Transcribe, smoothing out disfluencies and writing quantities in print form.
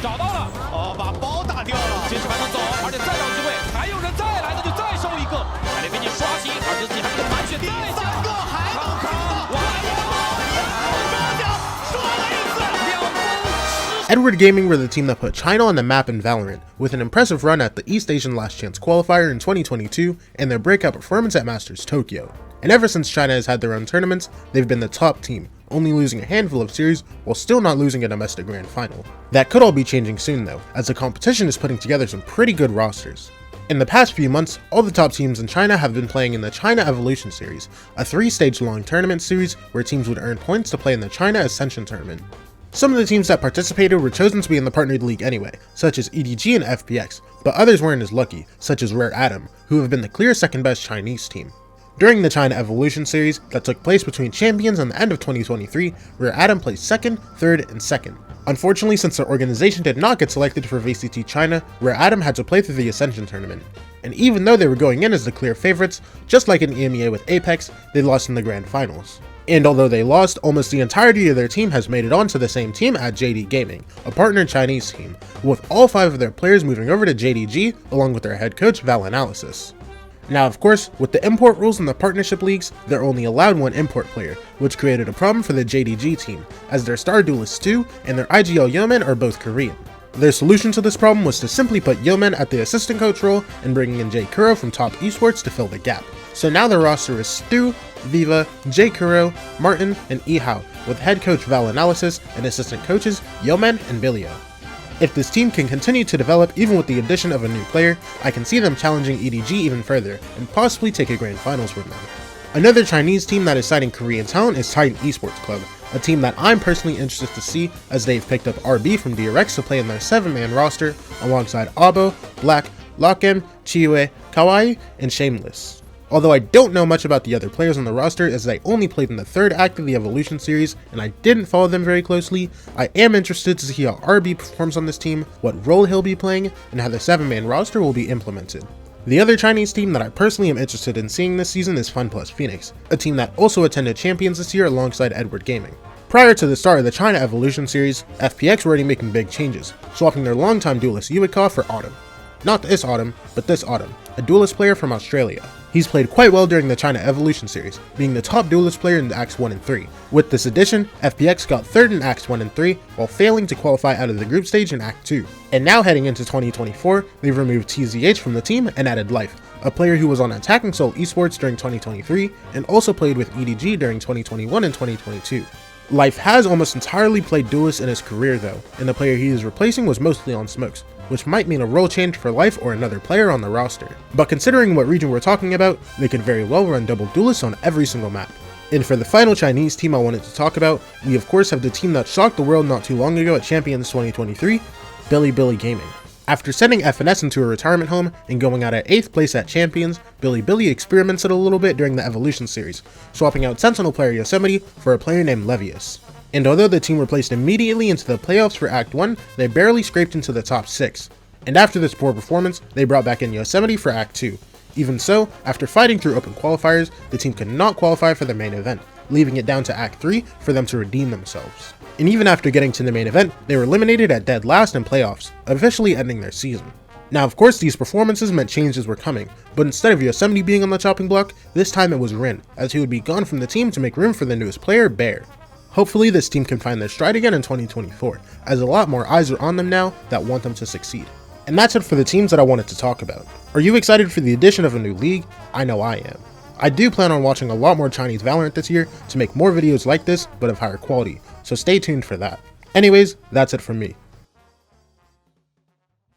找到了，把包打掉了，继续还能走，而且再找机会，还有人再来的就再收一个，海莲飞机刷新，而且自己还能盘旋，第三个还能扛，哇！说了一次Edward Gaming were the team that put China on the map in Valorant, with an impressive run at the East Asian Last Chance qualifier in 2022 and their breakout performance at Masters Tokyo. And ever since China has had their own tournaments, they've been the top team, only losing a handful of series while still not losing a domestic grand final. That could all be changing soon though, as the competition is putting together some pretty good rosters. In the past few months, all the top teams in China have been playing in the China Evolution Series, a 3-stage long tournament series where teams would earn points to play in the China Ascension Tournament. Some of the teams that participated were chosen to be in the partnered league anyway, such as EDG and FPX, but others weren't as lucky, such as Rare Atom, who have been the clear second best Chinese team. During the China Evolution Series that took place between champions and the end of 2023, Rare Atom placed 2nd, 3rd, and 2nd. Unfortunately, since their organization did not get selected for VCT China, Rare Atom had to play through the Ascension Tournament. And even though they were going in as the clear favorites, just like in EMEA with Apex, they lost in the grand finals. And although they lost, almost the entirety of their team has made it onto the same team at JD Gaming, a partner Chinese team, with all 5 of their players moving over to JDG along with their head coach Val Analysis. Now of course, with the import rules in the partnership leagues, they're only allowed 1 import player, which created a problem for the JDG team, as their star duelist 2 and their IGL yoman are both Korean. Their solution to this problem was to simply put yoman at the assistant coach role and bringing in Jay Kuro from Top Esports to fill the gap. So now the roster is Stu, Viva, Jay Kuro, Martin, and Ihao, with head coach Val Analysis and assistant coaches Yoman and Bilio. If this team can continue to develop even with the addition of a new player, I can see them challenging EDG even further and possibly take a grand finals with them. Another Chinese team that is citing Korean talent is Titan Esports Club, a team that I'm personally interested to see as they've picked up RB from DRX to play in their 7-man roster alongside Abo, Black, Lockem, Chiue, Kawaii, and Shameless. Although I don't know much about the other players on the roster as they only played in the 3rd act of the Evolution series and I didn't follow them very closely, I am interested to see how RB performs on this team, what role he'll be playing, and how the 7-man roster will be implemented. The other Chinese team that I personally am interested in seeing this season is FunPlus Phoenix, a team that also attended Champions this year alongside Edward Gaming. Prior to the start of the China Evolution series, FPX were already making big changes, swapping their longtime duelist Yuika for Autumn. Not this autumn, but this autumn, a duelist player from Australia. He's played quite well during the China Evolution series, being the top duelist player in Acts 1 and 3. With this addition, FPX got 3rd in Acts 1 and 3, while failing to qualify out of the group stage in Act 2. And now heading into 2024, they've removed TZH from the team and added Life, a player who was on Attacking Soul Esports during 2023, and also played with EDG during 2021 and 2022. Life has almost entirely played duelists in his career though, and the player he is replacing was mostly on smokes, which might mean a role change for Life or another player on the roster. But considering what region we're talking about, they could very well run double duelists on every single map. And for the final Chinese team I wanted to talk about, we of course have the team that shocked the world not too long ago at Champions 2023, BiliBili Gaming. After sending FNS into a retirement home and going out at 8th place at Champions, BiliBili experimented a little bit during the Evolution series, swapping out Sentinel player Yosemite for a player named Levius. And although the team were placed immediately into the playoffs for Act 1, they barely scraped into the top 6. And after this poor performance, they brought back in Yosemite for Act 2. Even so, after fighting through open qualifiers, the team could not qualify for the main event, leaving it down to Act 3 for them to redeem themselves. And even after getting to the main event, they were eliminated at dead last in playoffs, officially ending their season. Now of course these performances meant changes were coming, but instead of Yosemite being on the chopping block, this time it was Rin, as he would be gone from the team to make room for the newest player, Bear. Hopefully this team can find their stride again in 2024, as a lot more eyes are on them now that want them to succeed. And that's it for the teams that I wanted to talk about. Are you excited for the addition of a new league? I know I am. I do plan on watching a lot more Chinese Valorant this year to make more videos like this, but of higher quality, so stay tuned for that. Anyways, that's it from me.